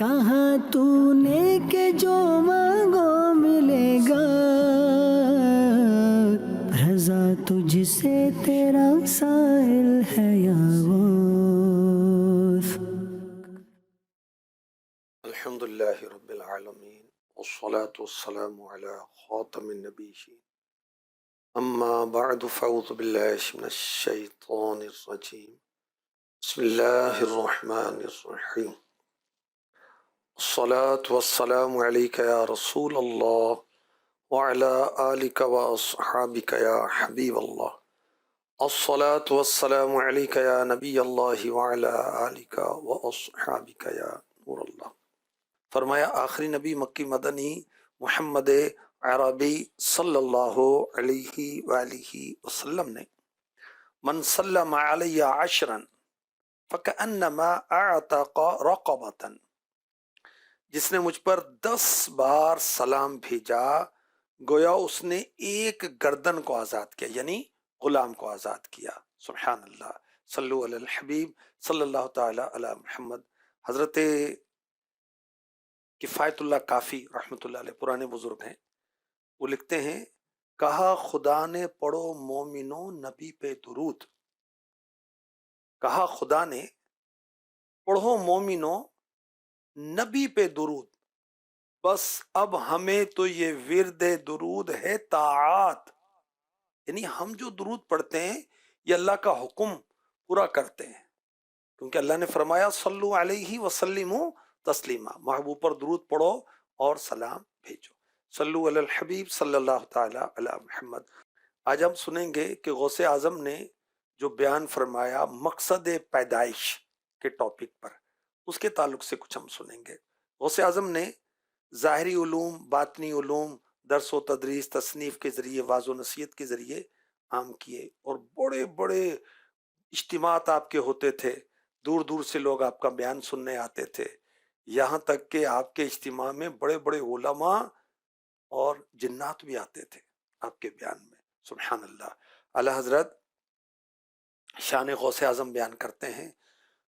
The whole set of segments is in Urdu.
کہا تو نے کہ جو مانگو ملے گا، رضا تجھ سے تیرا سائل ہے یا غوث۔ الحمد للہ رب العالمین والصلاة والسلام علی خاتم النبیین، اما بعد فاعوذ باللہ من الشیطان الرجیم، بسم اللہ الرحمن الرحیم، الصلاة والسلام علیک یا رسول اللہ وعلی آلک واصحابک یا حبیب اللہ، الصلاة والسلام علیک یا نبی اللہ وعلی آلک واصحابک یا نور اللہ۔ فرمایا آخری نبی مکی مدنی محمد عربی صلی اللہ علیہ وآلہ وسلم نے من سلم علی عشرا فکأنما اعتق رقبۃ، جس نے مجھ پر 10 بار سلام بھیجا گویا اس نے ایک گردن کو آزاد کیا، یعنی غلام کو آزاد کیا۔ سبحان اللہ، صلو علی الحبیب صلی اللہ تعالی علی محمد۔ حضرت کفایت اللہ کافی رحمۃ اللہ علیہ پرانے بزرگ ہیں، وہ لکھتے ہیں کہا خدا نے پڑھو مومنوں نبی پہ درود، کہا خدا نے پڑھو مومنوں نبی پہ درود، بس اب ہمیں تو یہ ورد درود ہے طاعات، یعنی ہم جو درود پڑھتے ہیں یہ اللہ کا حکم پورا کرتے ہیں، کیونکہ اللہ نے فرمایا صلو علیہ وسلموا تسلیما، محبوب پر درود پڑھو اور سلام بھیجو، صلو علی الحبیب صلی اللہ تعالی علی محمد۔ آج ہم سنیں گے کہ غوث اعظم نے جو بیان فرمایا مقصد پیدائش کے ٹاپک پر، اس کے تعلق سے کچھ ہم سنیں گے۔ غوث اعظم نے ظاہری علوم، باطنی علوم، درس و تدریس، تصنیف کے ذریعے، واعظ و نصیحت کے ذریعے عام کیے، اور بڑے بڑے اجتماعات آپ کے ہوتے تھے، دور دور سے لوگ آپ کا بیان سننے آتے تھے، یہاں تک کہ آپ کے اجتماع میں بڑے بڑے علماء اور جنات بھی آتے تھے آپ کے بیان میں۔ سبحان اللہ۔ اعلیٰ حضرت شان غوث اعظم بیان کرتے ہیں،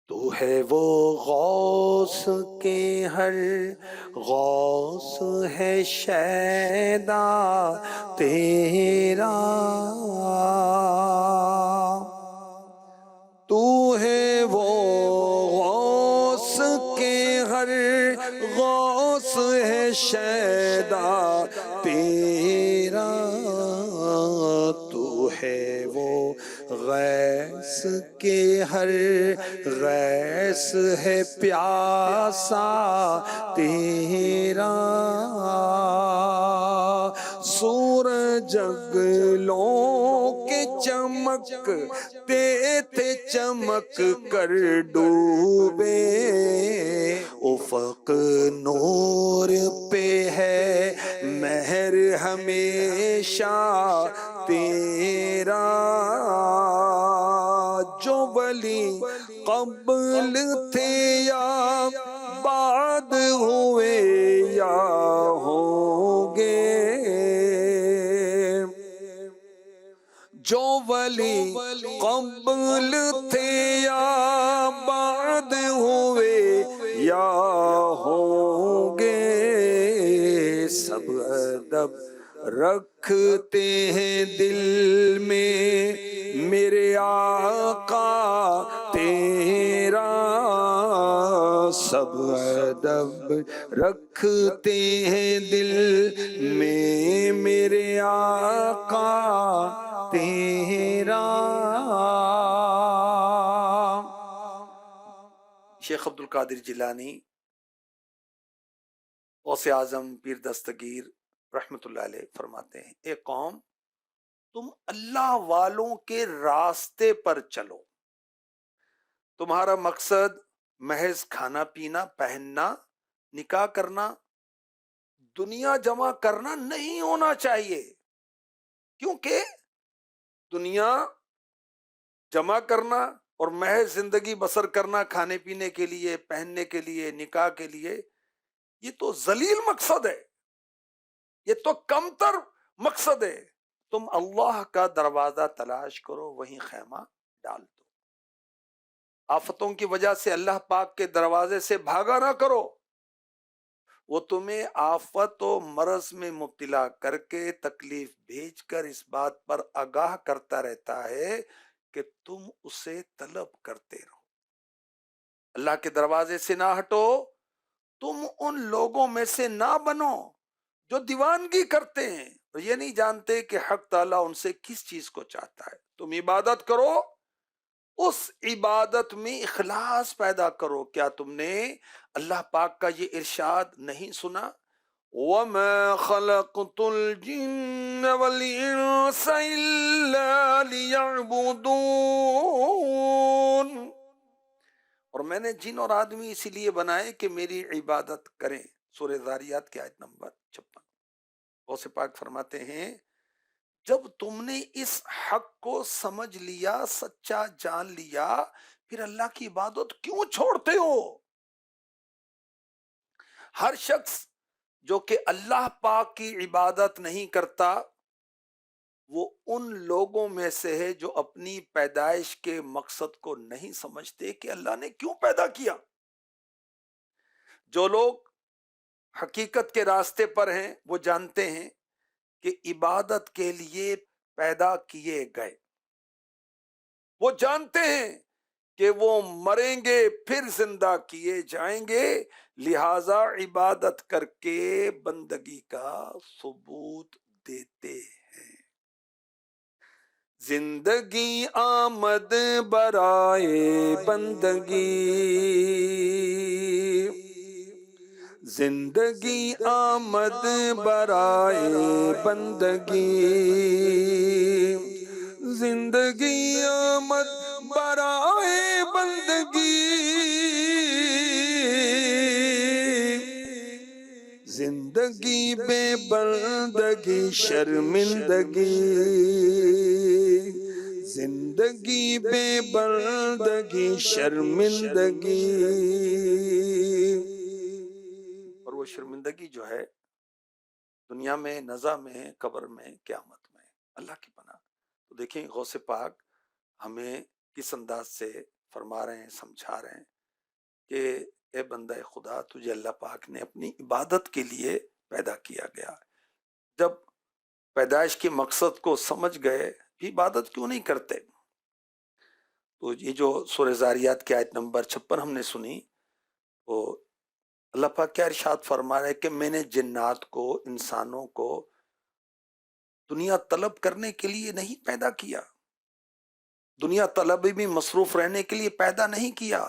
تو ہے وہ غوث کے ہر غوث ہے شیدا تیرا، تو ہے وہ غوث کے ہر غوث ہے شیدا تیرا، تو ہے وہ غیث کے ہر غیث ہے پیاسا تیرا، سورج جگلوں کے چمکتے تھے چمک کر ڈوبے، افق نور پہ ہے مہر ہمیشہ تیرا، جو ولی قبل تھے یا بعد ہوئے یا ہوں گے، جو ولی قبل تھے یا بعد ہوئے یا ہوں گے، سب ادب رکھتے ہیں دل میں میرے آقا تیرا، سب ادب رکھتے ہیں دل میں میرے آقا تیرا۔ شیخ عبد القادر جیلانی غوث اعظم پیر دستگیر رحمت اللہ علیہ فرماتے ہیں، اے قوم تم اللہ والوں کے راستے پر چلو، تمہارا مقصد محض کھانا پینا، پہننا، نکاح کرنا، دنیا جمع کرنا نہیں ہونا چاہیے، کیونکہ دنیا جمع کرنا اور محض زندگی بسر کرنا کھانے پینے کے لیے، پہننے کے لیے، نکاح کے لیے، یہ تو ذلیل مقصد ہے، یہ تو کمتر مقصد ہے۔ تم اللہ کا دروازہ تلاش کرو، وہیں خیمہ ڈال دو۔ آفتوں کی وجہ سے اللہ پاک کے دروازے سے بھاگا نہ کرو، وہ تمہیں آفت و مرض میں مبتلا کر کے تکلیف بھیج کر اس بات پر آگاہ کرتا رہتا ہے کہ تم اسے طلب کرتے رہو۔ اللہ کے دروازے سے نہ ہٹو، تم ان لوگوں میں سے نہ بنو جو دیوانگی کرتے ہیں اور یہ نہیں جانتے کہ حق تعالیٰ ان سے کس چیز کو چاہتا ہے۔ تم عبادت کرو، اس عبادت میں اخلاص پیدا کرو۔ کیا تم نے اللہ پاک کا یہ ارشاد نہیں سنا؟ وَمَا خَلَقْتُ الْجِنَّ وَالْإِنسَ إِلَّا لِيَعْبُدُونَ، اور میں نے جن اور آدمی اسی لیے بنائے کہ میری عبادت کریں۔ سورہ ذاریات کی آیت نمبر 56۔ غوث پاک فرماتے ہیں جب تم نے اس حق کو سمجھ لیا، سچا جان لیا، پھر اللہ کی عبادت کیوں چھوڑتے ہو؟ ہر شخص جو کہ اللہ پاک کی عبادت نہیں کرتا وہ ان لوگوں میں سے ہے جو اپنی پیدائش کے مقصد کو نہیں سمجھتے کہ اللہ نے کیوں پیدا کیا۔ جو لوگ حقیقت کے راستے پر ہیں وہ جانتے ہیں کہ عبادت کے لیے پیدا کیے گئے، وہ جانتے ہیں کہ وہ مریں گے پھر زندہ کیے جائیں گے، لہذا عبادت کر کے بندگی کا ثبوت دیتے ہیں۔ زندگی آمد برائے بندگی، زندگی آمد برائے بندگی، زندگی آمد برائے بندگی، زندگی بے بندگی شرمندگی، زندگی بے بندگی شرمندگی۔ اور وہ شرمندگی جو ہے دنیا میں، نزا میں، قبر میں، قیامت میں، اللہ کی پناہ۔ تو دیکھیں غوث پاک ہمیں کس انداز سے فرما رہے ہیں، سمجھا رہے ہیں کہ اے بندہ خدا، تجھے اللہ پاک نے اپنی عبادت کے لیے پیدا کیا گیا۔ جب پیدائش کے مقصد کو سمجھ گئے بھی عبادت کیوں نہیں کرتے؟ تو یہ جو سورہ ذاریات کی آیت نمبر 56 ہم نے سنی، وہ اللہ پاک کیا ارشاد فرما رہے کہ میں نے جنات کو، انسانوں کو دنیا طلب کرنے کے لیے نہیں پیدا کیا، دنیا طلبی میں مصروف رہنے کے لیے پیدا نہیں کیا،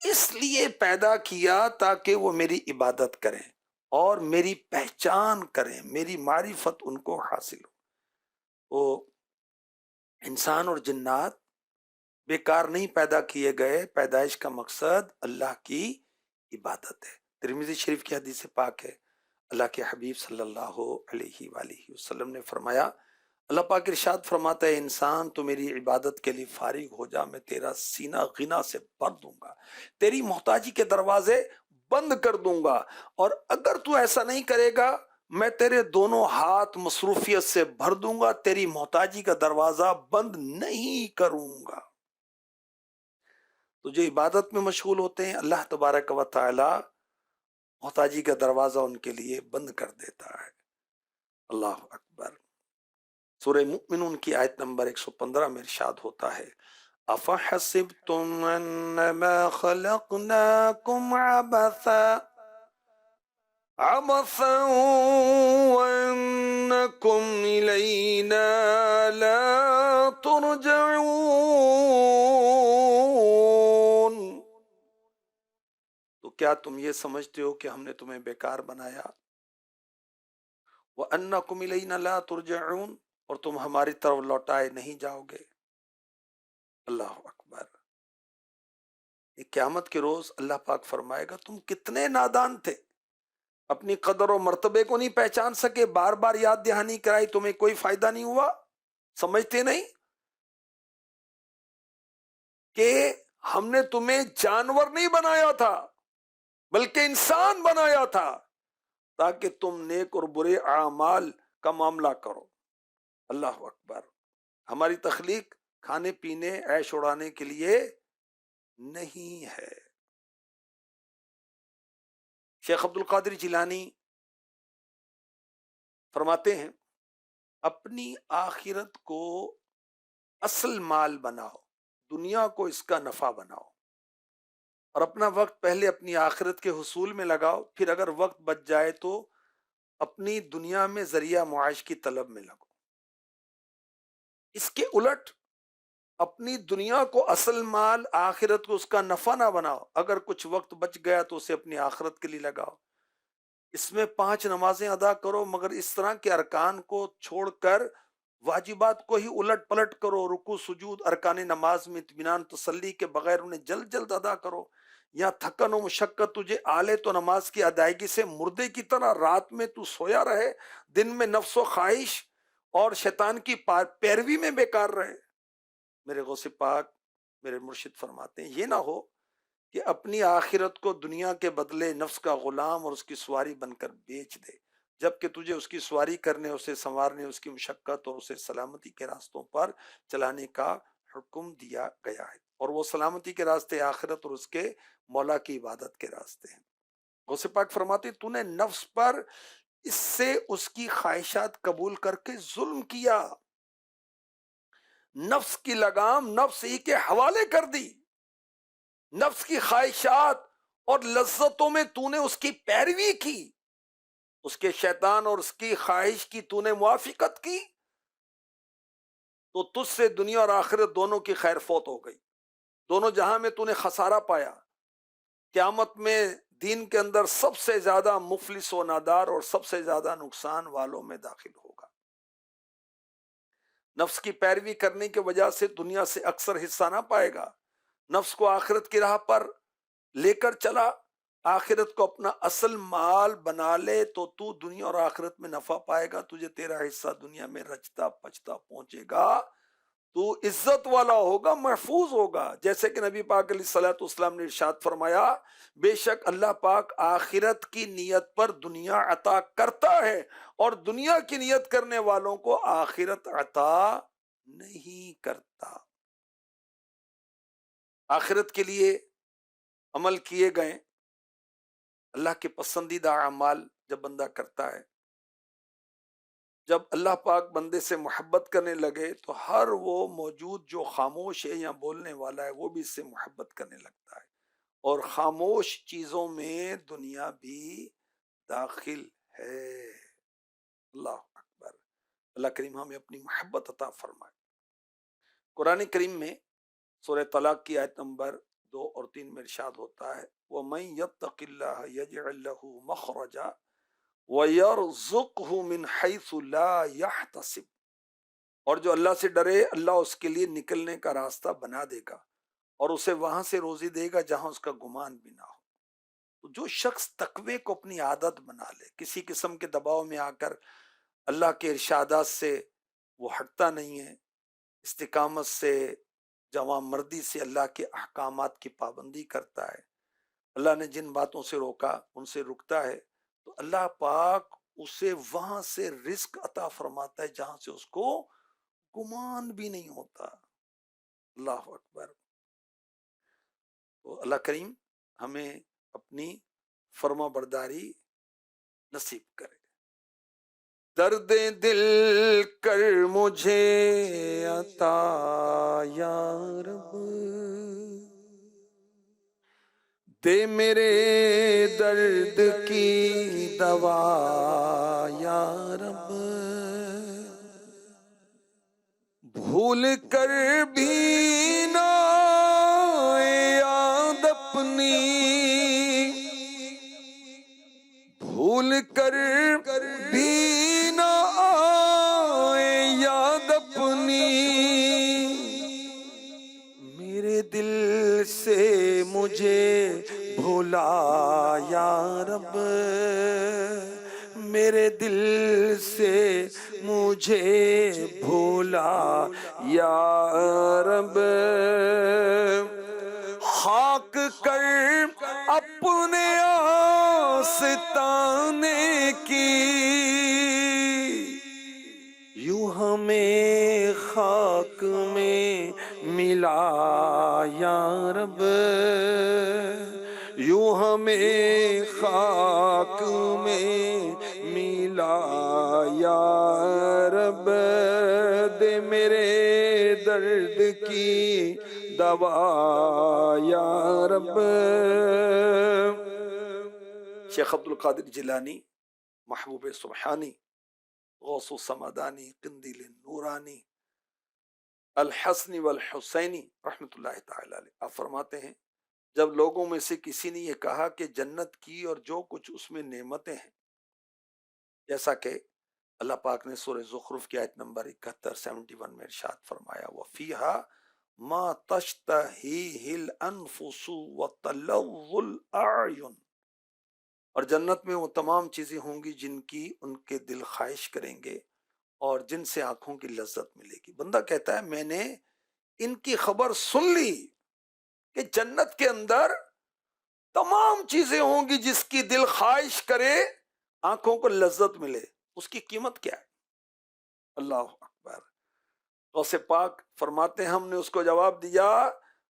اس لیے پیدا کیا تاکہ وہ میری عبادت کریں اور میری پہچان کریں، میری معرفت ان کو حاصل ہو۔ وہ انسان اور جنات بیکار نہیں پیدا کیے گئے، پیدائش کا مقصد اللہ کی عبادت ہے۔ ترمذی شریف کی حدیث پاک ہے، اللہ کے حبیب صلی اللہ علیہ وآلہ وسلم نے فرمایا، اللہ پاک ارشاد فرماتا ہے انسان تو میری عبادت کے لیے فارغ ہو جا، میں تیرا سینہ غنا سے بھر دوں گا، تیری محتاجی کے دروازے بند کر دوں گا، اور اگر تو ایسا نہیں کرے گا میں تیرے دونوں ہاتھ مصروفیت سے بھر دوں گا، تیری محتاجی کا دروازہ بند نہیں کروں گا۔ تو جو عبادت میں مشغول ہوتے ہیں اللہ تبارک و تعالی محتاجی کا دروازہ ان کے لیے بند کر دیتا ہے۔ اللہ اکبر۔ سورہ مؤمنون کی آیت نمبر 115 میں ارشاد ہوتا ہے افحسبتم انما خلقناکم عبثا وانکم الینا لا ترجعون۔ تو کیا تم یہ سمجھتے ہو کہ ہم نے تمہیں بیکار بنایا؟ وَأَنَّكُمْ إِلَيْنَا لَا تُرْجَعُونَ، اور تم ہماری طرف لوٹائے نہیں جاؤ گے۔ اللہ اکبر۔ یہ قیامت کے روز اللہ پاک فرمائے گا تم کتنے نادان تھے، اپنی قدر و مرتبے کو نہیں پہچان سکے، بار بار یاد دہانی کرائی تمہیں کوئی فائدہ نہیں ہوا، سمجھتے نہیں کہ ہم نے تمہیں جانور نہیں بنایا تھا بلکہ انسان بنایا تھا تاکہ تم نیک اور برے اعمال کا معاملہ کرو۔ اللہ اکبر۔ ہماری تخلیق کھانے پینے عیش اڑانے کے لیے نہیں ہے، شیخ عبد القادر جیلانی فرماتے ہیں اپنی آخرت کو اصل مال بناؤ، دنیا کو اس کا نفع بناؤ، اور اپنا وقت پہلے اپنی آخرت کے حصول میں لگاؤ، پھر اگر وقت بچ جائے تو اپنی دنیا میں ذریعہ معاش کی طلب میں لگو۔ اس کے الٹ اپنی دنیا کو اصل مال، آخرت کو اس کا نفع نہ بناؤ، اگر کچھ وقت بچ گیا تو اسے اپنی آخرت کے لیے لگاؤ، اس میں 5 نمازیں ادا کرو، مگر اس طرح کے ارکان کو چھوڑ کر واجبات کو ہی الٹ پلٹ کرو، رکوع سجود ارکان نماز میں اطمینان تسلی کے بغیر انہیں جلد جلد ادا کرو، یا تھکن و مشقت تجھے آلے تو نماز کی ادائیگی سے مردے کی طرح رات میں تو سویا رہے، دن میں نفس و خواہش اور شیطان کی پیروی میں بیکار رہے۔ میرے غوث پاک، میرے مرشد فرماتے ہیں یہ نہ ہو کہ اپنی آخرت کو دنیا کے بدلے نفس کا غلام اور اس کی سواری بن کر بیچ دے، جبکہ تجھے اس کی سواری کرنے، اسے سنوارنے، اس کی مشقت اور اسے سلامتی کے راستوں پر چلانے کا حکم دیا گیا ہے، اور وہ سلامتی کے راستے آخرت اور اس کے مولا کی عبادت کے راستے ہیں۔ غوث پاک فرماتے تو نے نفس پر اس سے اس کی خواہشات قبول کر کے ظلم کیا، نفس کی لگام نفس ہی کے حوالے کر دی، نفس کی خواہشات اور لذتوں میں تو نے اس کی پیروی کی، اس کے شیطان اور اس کی خواہش کی تو نے موافقت کی، تو تجھ سے دنیا اور آخرت دونوں کی خیر فوت ہو گئی، دونوں جہاں میں تو نے خسارہ پایا، قیامت میں دین کے اندر سب سے زیادہ مفلس و نادار اور سب سے زیادہ نقصان والوں میں داخل ہوگا۔ نفس کی پیروی کرنے کی وجہ سے دنیا سے اکثر حصہ نہ پائے گا، نفس کو آخرت کی راہ پر لے کر چلا، آخرت کو اپنا اصل مال بنا لے تو تو دنیا اور آخرت میں نفع پائے گا، تجھے تیرا حصہ دنیا میں رچتا پچتا پہنچے گا، تو عزت والا ہوگا، محفوظ ہوگا، جیسے کہ نبی پاک علیہ الصلوۃ والسلام نے ارشاد فرمایا بے شک اللہ پاک آخرت کی نیت پر دنیا عطا کرتا ہے، اور دنیا کی نیت کرنے والوں کو آخرت عطا نہیں کرتا۔ آخرت کے لیے عمل کیے گئے اللہ کے پسندیدہ اعمال جب بندہ کرتا ہے، جب اللہ پاک بندے سے محبت کرنے لگے تو ہر وہ موجود جو خاموش ہے یا بولنے والا ہے وہ بھی اس سے محبت کرنے لگتا ہے، اور خاموش چیزوں میں دنیا بھی داخل ہے۔ اللہ اکبر۔ اللہ کریم ہمیں اپنی محبت عطا فرمائے۔ قرآن کریم میں سورہ طلاق کی آیت نمبر 2 اور 3 میں ارشاد ہوتا ہے وَمَن يَتَّقِ اللَّهَ يَجْعَلْ لَهُ مَخْرَجًا وَيَرْزُقْهُ مِنْ حَيْثُ لَا يَحْتَسِبُ، اور جو اللہ سے ڈرے اللہ اس کے لیے نکلنے کا راستہ بنا دے گا اور اسے وہاں سے روزی دے گا جہاں اس کا گمان بھی نہ ہو۔ تو جو شخص تقوی کو اپنی عادت بنا لے، کسی قسم کے دباؤ میں آ کر اللہ کے ارشادات سے وہ ہٹتا نہیں ہے، استقامت سے، جوان مردی سے اللہ کے احکامات کی پابندی کرتا ہے، اللہ نے جن باتوں سے روکا ان سے رکتا ہے، تو اللہ پاک اسے وہاں سے رزق عطا فرماتا ہے جہاں سے اس کو گمان بھی نہیں ہوتا۔ اللہ اکبر۔ تو اللہ کریم ہمیں اپنی فرما برداری نصیب کرے۔ درد دل کر مجھے عطا یا رب، دے میرے درد کی دوا یا رب، بھول کر بھی نہ یاد اپنی، بھول کر بھی نہ یاد اپنی، میرے دل سے مجھے بھولا یا رب، میرے دل سے مجھے بھولا یا رب، خاک کر اپنے آستانے کی، یوں ہمیں خاک میں ملا یا رب، یوں ہمیں خاک پاک میں ملا یا رب، دے میرے درد کی دوا یا رب۔ شیخ عبد القادر جیلانی، محبوب سبحانی، غوث السمدانی، قندیل نورانی، الحسنی والحسینی رحمۃ اللہ تعالی علیہ، آپ فرماتے ہیں جب لوگوں میں سے کسی نے یہ کہا کہ جنت کی اور جو کچھ اس میں نعمتیں ہیں، جیسا کہ اللہ پاک نے سورہ زخرف کی آیت نمبر 71 میں ارشاد فرمایا، وَفِيهَا مَا تَشْتَهِيهِ الْأَنفُسُ وَتَلَوُّ الْأَعْيُنُ، اور جنت میں وہ تمام چیزیں ہوں گی جن کی ان کے دل خواہش کریں گے اور جن سے آنکھوں کی لذت ملے گی۔ بندہ کہتا ہے میں نے ان کی خبر سن لی کہ جنت کے اندر تمام چیزیں ہوں گی جس کی دل خواہش کرے، آنکھوں کو لذت ملے، اس کی قیمت کیا ہے؟ اللہ اکبر۔ غوث پاک فرماتے ہیں ہم نے اس کو جواب دیا،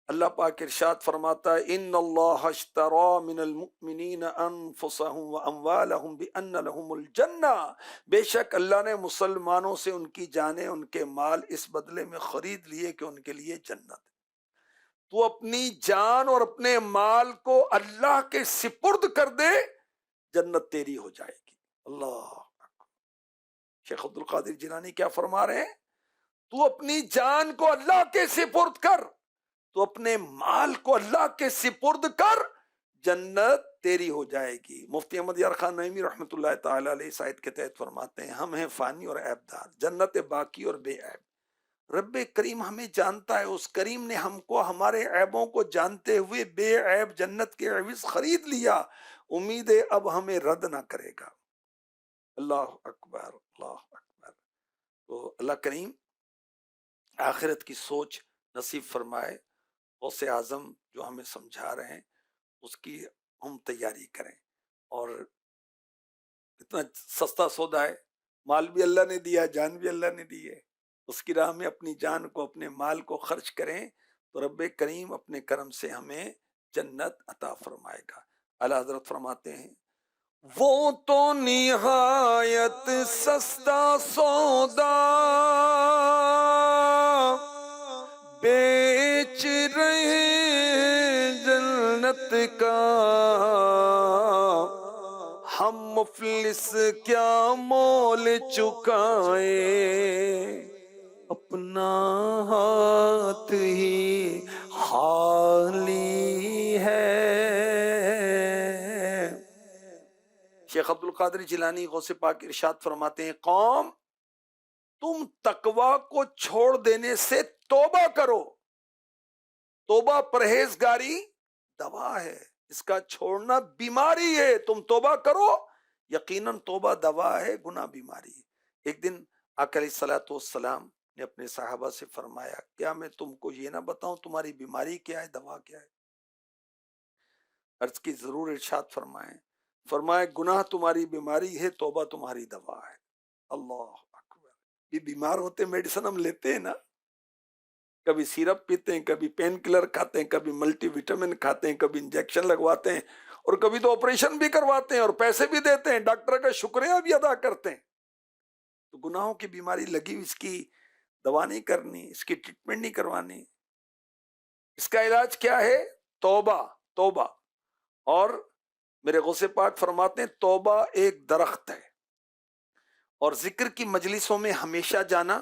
اللہ پاک ارشاد فرماتا ہے ان اللہ اشترى من المؤمنین انفسهم واموالهم بان لهم الجنہ، بے شک اللہ نے مسلمانوں سے ان کی جانیں، ان کے مال اس بدلے میں خرید لیے کہ ان کے لیے جنت ہے۔ تو اپنی جان اور اپنے مال کو اللہ کے سپرد کر دے، جنت تیری ہو جائے گی۔ اللہ اکبر۔ شیخ عبد القادر جیلانی کیا فرما رہے ہیں؟ تو اپنی جان کو اللہ کے سپرد کر، تو اپنے مال کو اللہ کے سپرد کر، جنت تیری ہو جائے گی۔ مفتی احمد یار خان نعیمی رحمۃ اللہ تعالی علیہ اس آیت کے تحت فرماتے ہیں ہم ہیں فانی اور عیب دار، جنت باقی اور بے عیب۔ رب کریم ہمیں جانتا ہے، اس کریم نے ہم کو ہمارے عیبوں کو جانتے ہوئے بے عیب جنت کے عوض خرید لیا، امید ہے اب ہمیں رد نہ کرے گا۔ اللہ اکبر، اللہ اکبر۔ تو اللہ کریم آخرت کی سوچ نصیب فرمائے، غوث اعظم جو ہمیں سمجھا رہے ہیں اس کی ہم تیاری کریں، اور اتنا سستا سودا ہے، مال بھی اللہ نے دیا، جان بھی اللہ نے دی ہے، اس کی راہ میں اپنی جان کو اپنے مال کو خرچ کریں تو رب کریم اپنے کرم سے ہمیں جنت عطا فرمائے گا۔ اعلیٰ حضرت فرماتے ہیں وہ تو نہایت سستا سودا بیچ رہے جنت کا، ہم مفلس کیا مول چکائیں، اپنا ہاتھ ہی خالی ہے۔ شیخ عبد القادر جیلانی غوث پاک ارشاد فرماتے ہیں قوم تم تقوی کو چھوڑ دینے سے توبہ کرو، توبہ پرہیزگاری دوا ہے، اس کا چھوڑنا بیماری ہے، تم توبہ کرو، یقیناً توبہ دوا ہے، گناہ بیماری ہے۔ ایک دن آقا علیہ الصلوۃ والسلام نے اپنے صحابہ سے فرمایا کیا میں تم کو یہ نہ بتاؤں تمہاری بیماری کیا ہے، دوا کیا ہے؟ عرض کی ضرور، ارشاد فرمائیں، فرمائے گناہ تمہاری بیماری ہے، توبہ تمہاری دوا ہے۔ اللہ اکبر۔ یہ بیمار ہوتے میڈیسن ہم لیتے ہیں نا، کبھی سیرپ پیتے ہیں، کبھی پین کلر کھاتے ہیں، کبھی ملٹی وٹامن کھاتے ہیں، کبھی انجیکشن لگواتے ہیں، اور کبھی تو آپریشن بھی کرواتے ہیں اور پیسے بھی دیتے ہیں، ڈاکٹر کا شکریہ بھی ادا کرتے ہیں۔ تو گناہوں کی بیماری لگی، اس کی دوا نہیں کرنی، اس کی ٹریٹمنٹ نہیں کروانی، اس کا علاج کیا ہے؟ توبہ، توبہ۔ اور میرے غوث پاک فرماتے ہیں توبہ ایک درخت ہے، اور ذکر کی مجلسوں میں ہمیشہ جانا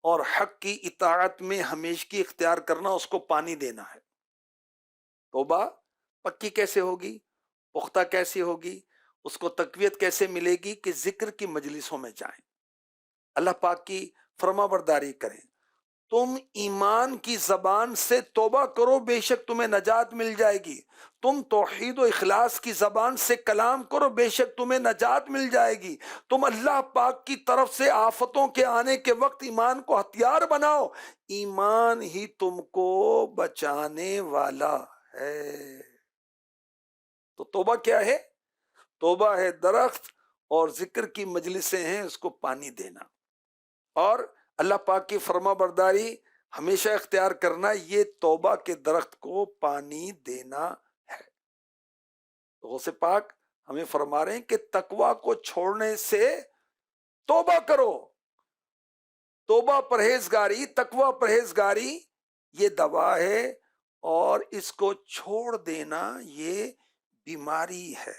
اور حق کی اطاعت میں ہمیشگی اختیار کرنا، اس کو پانی دینا ہے۔ توبہ پکی کیسے ہوگی، پختہ کیسے ہوگی، اس کو تقویت کیسے ملے گی کہ ذکر کی مجلسوں میں جائیں، اللہ پاک کی فرما برداری کریں۔ تم ایمان کی زبان سے توبہ کرو، بے شک تمہیں نجات مل جائے گی۔ تم توحید و اخلاص کی زبان سے کلام کرو، بے شک تمہیں نجات مل جائے گی۔ تم اللہ پاک کی طرف سے آفتوں کے آنے کے وقت ایمان کو ہتھیار بناؤ، ایمان ہی تم کو بچانے والا ہے۔ تو توبہ کیا ہے؟ توبہ ہے درخت، اور ذکر کی مجلسیں ہیں اس کو پانی دینا، اور اللہ پاک کی فرما برداری ہمیشہ اختیار کرنا، یہ توبہ کے درخت کو پانی دینا ہے۔ تو غوث پاک ہمیں فرما رہے ہیں کہ تقوی کو چھوڑنے سے توبہ کرو. توبہ پرہیزگاری، تقوی پرہیزگاری یہ دوا ہے، اور اس کو چھوڑ دینا یہ بیماری ہے.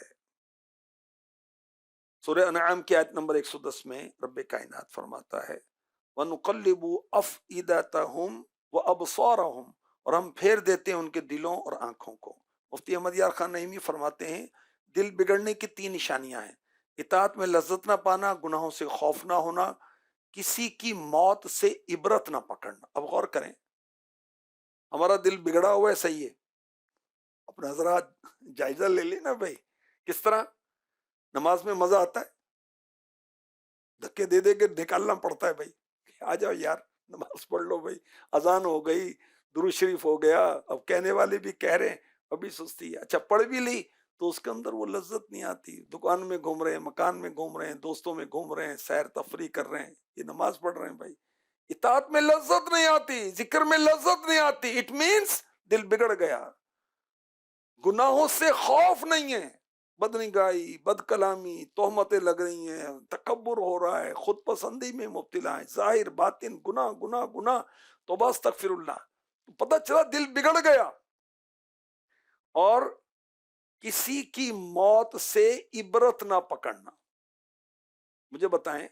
سورہ انعام کی آیت نمبر 110 میں رب کائنات فرماتا ہے وَنُقَلِّبُ أَفْئِدَتَهُمْ وَأَبْصَارَهُمْ، اور ہم پھیر دیتے ہیں ان کے دلوں اور آنکھوں کو. مفتی احمد یار خان نعیمی فرماتے ہیں دل بگڑنے کی 3 نشانیاں ہیں: اطاعت میں لذت نہ پانا، گناہوں سے خوف نہ ہونا، کسی کی موت سے عبرت نہ پکڑنا. اب غور کریں، ہمارا دل بگڑا ہوا ہے، صحیح ہے، اپنا ذرا جائزہ لے لینا بھائی. کس طرح نماز میں مزہ آتا ہے، دھکے دے دے کے نکالنا پڑتا ہے بھائی، آ جاؤ یار نماز پڑھ لو بھائی، اذان ہو گئی، درود شریف ہو گیا، اب کہنے والے بھی کہہ رہے ہیں ابھی سستی ہے. اچھا پڑھ بھی لی تو اس کے اندر وہ لذت نہیں آتی. دکان میں گھوم رہے ہیں، مکان میں گھوم رہے ہیں، دوستوں میں گھوم رہے ہیں، سیر تفریح کر رہے ہیں، یہ نماز پڑھ رہے ہیں بھائی. اطاعت میں لذت نہیں آتی، ذکر میں لذت نہیں آتی، اٹ مینس دل بگڑ گیا. گناہوں سے خوف نہیں ہے، بد نگاہی، بد کلامی، تہمتیں لگ رہی ہیں، تکبر ہو رہا ہے، خود پسندی میں مبتلا ہے، ظاہر باطن گناہ گناہ گناہ. توبہ استغفر اللہ. پتہ چلا دل بگڑ گیا. اور کسی کی موت سے عبرت نہ پکڑنا. مجھے بتائیں،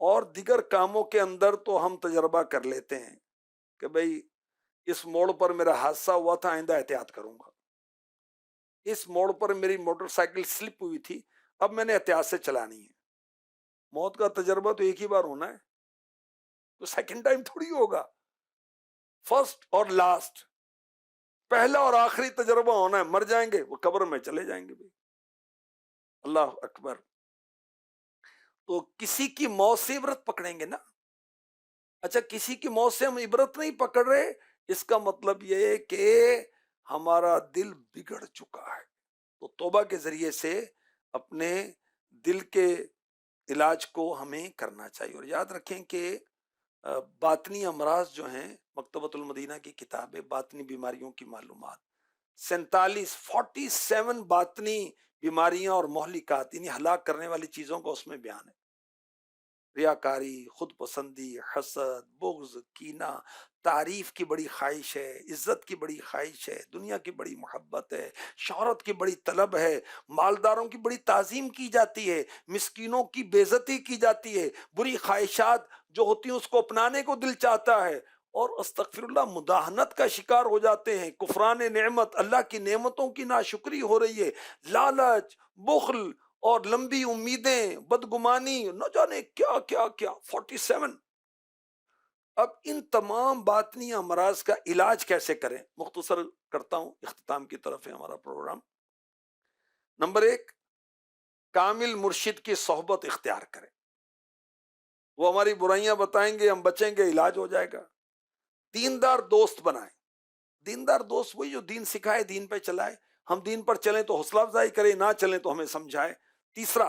اور دیگر کاموں کے اندر تو ہم تجربہ کر لیتے ہیں کہ بھئی اس موڑ پر میرا حادثہ ہوا تھا، آئندہ احتیاط کروں گا. اس موڑ پر میری موٹر سائیکل سلپ ہوئی تھی، اب میں نے احتیاط سے چلانی ہے. موت کا تجربہ تو ایک ہی بار ہونا ہے، تو سیکنڈ ٹائم تھوڑی ہوگا. فرسٹ اور لاسٹ، پہلا اور آخری تجربہ ہونا ہے. مر جائیں گے وہ قبر میں چلے جائیں گے بھائی. اللہ اکبر. تو کسی کی موت سے عبرت پکڑیں گے نا. اچھا کسی کی موت سے ہم عبرت نہیں پکڑ رہے، اس کا مطلب یہ ہے کہ ہمارا دل بگڑ چکا ہے. تو توبہ کے ذریعے سے اپنے دل کے علاج کو ہمیں کرنا چاہیے. اور یاد رکھیں کہ باطنی امراض جو ہیں، مکتبۃ المدینہ کی کتاب ہے باطنی بیماریوں کی معلومات، 47 باطنی بیماریاں اور مہلکات یعنی ہلاک کرنے والی چیزوں کا اس میں بیان ہے. ریاکاری، خود پسندی، حسد، بغض، کینہ، تعریف کی بڑی خواہش ہے، عزت کی بڑی خواہش ہے، دنیا کی بڑی محبت ہے، شہرت کی بڑی طلب ہے، مالداروں کی بڑی تعظیم کی جاتی ہے، مسکینوں کی بے عزتی کی جاتی ہے، بری خواہشات جو ہوتی ہیں اس کو اپنانے کو دل چاہتا ہے، اور استغفر اللہ مداہنت کا شکار ہو جاتے ہیں. کفران نعمت، اللہ کی نعمتوں کی ناشکری ہو رہی ہے، لالچ، بخل اور لمبی امیدیں، بدگمانی، نہ جانے کیا کیا کیا. 47. اب ان تمام باطنی امراض کا علاج کیسے کریں؟ مختصر کرتا ہوں، اختتام کی طرف ہے ہمارا پروگرام. نمبر 1، کامل مرشد کی صحبت اختیار کریں. وہ ہماری برائیاں بتائیں گے، ہم بچیں گے، علاج ہو جائے گا. دیندار دوست بنائیں. دیندار دوست وہی جو دین سکھائے، دین پہ چلائے. ہم دین پر چلیں تو حوصلہ افزائی کریں، نہ چلیں تو ہمیں سمجھائے. تیسرا،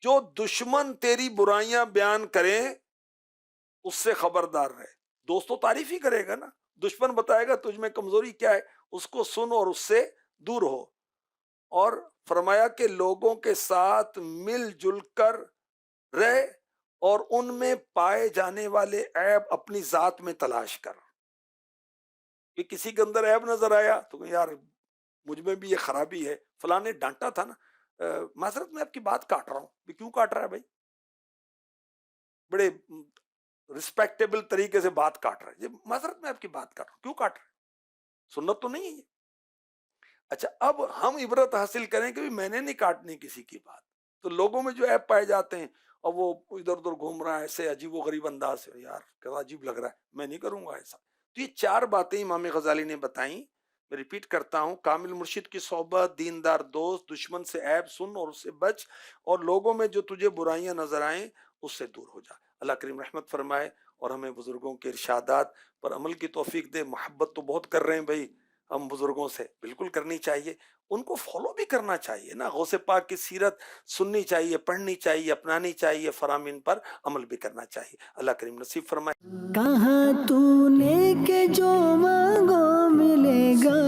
جو دشمن تیری برائیاں بیان کریں اس سے خبردار رہے. دوست تو تعریف ہی کرے گا نا، دشمن بتائے گا تجھ میں کمزوری کیا ہے، اس کو سن اور اس سے دور ہو. اور فرمایا کہ لوگوں کے ساتھ مل جل کر رہ اور ان میں پائے جانے والے عیب اپنی ذات میں تلاش کر. کہ کسی کے اندر عیب نظر آیا تو یار مجھ میں بھی یہ خرابی ہے، فلاں نے ڈانٹا تھا نا، معذرت میں آپ کی بات کاٹ رہا ہوں. کیوں کاٹ رہا ہے بھائی؟ بڑے رسپیکٹیبل طریقے سے بات کاٹ رہا ہے. معذرت میں آپ کی بات کاٹ رہا ہوں، کیوں کاٹ رہا ہے؟ سنت تو نہیں ہے یہ. اچھا اب ہم عبرت حاصل کریں کہ میں نے نہیں کاٹنی کسی کی بات. تو لوگوں میں جو عیب پائے جاتے ہیں اور وہ ادھر ادھر گھوم رہا ہے ایسے عجیب و غریب انداز سے، یار کیا عجیب لگ رہا ہے، میں نہیں کروں گا ایسا. تو یہ 4 باتیں امام غزالی نے بتائیں. میں ریپیٹ کرتا ہوں: کامل مرشد کی صحبت، دیندار دوست، دشمن سے عیب سن اور اس سے بچ، اور لوگوں میں جو تجھے برائیاں نظر آئیں اس سے دور ہو جا. اللہ کریم رحمت فرمائے اور ہمیں بزرگوں کے ارشادات پر عمل کی توفیق دے. محبت تو بہت کر رہے ہیں بھائی ہم بزرگوں سے، بالکل کرنی چاہیے، ان کو فالو بھی کرنا چاہیے نا. غوث پاک کی سیرت سننی چاہیے، پڑھنی چاہیے، اپنانی چاہیے، فرامین پر عمل بھی کرنا چاہیے. اللہ کریم نصیب فرمائے. کہاں تو نے کہ جو مانگو ملے گا،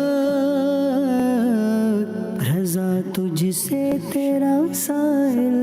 رضا تجھ تجھ سے تیرا سائل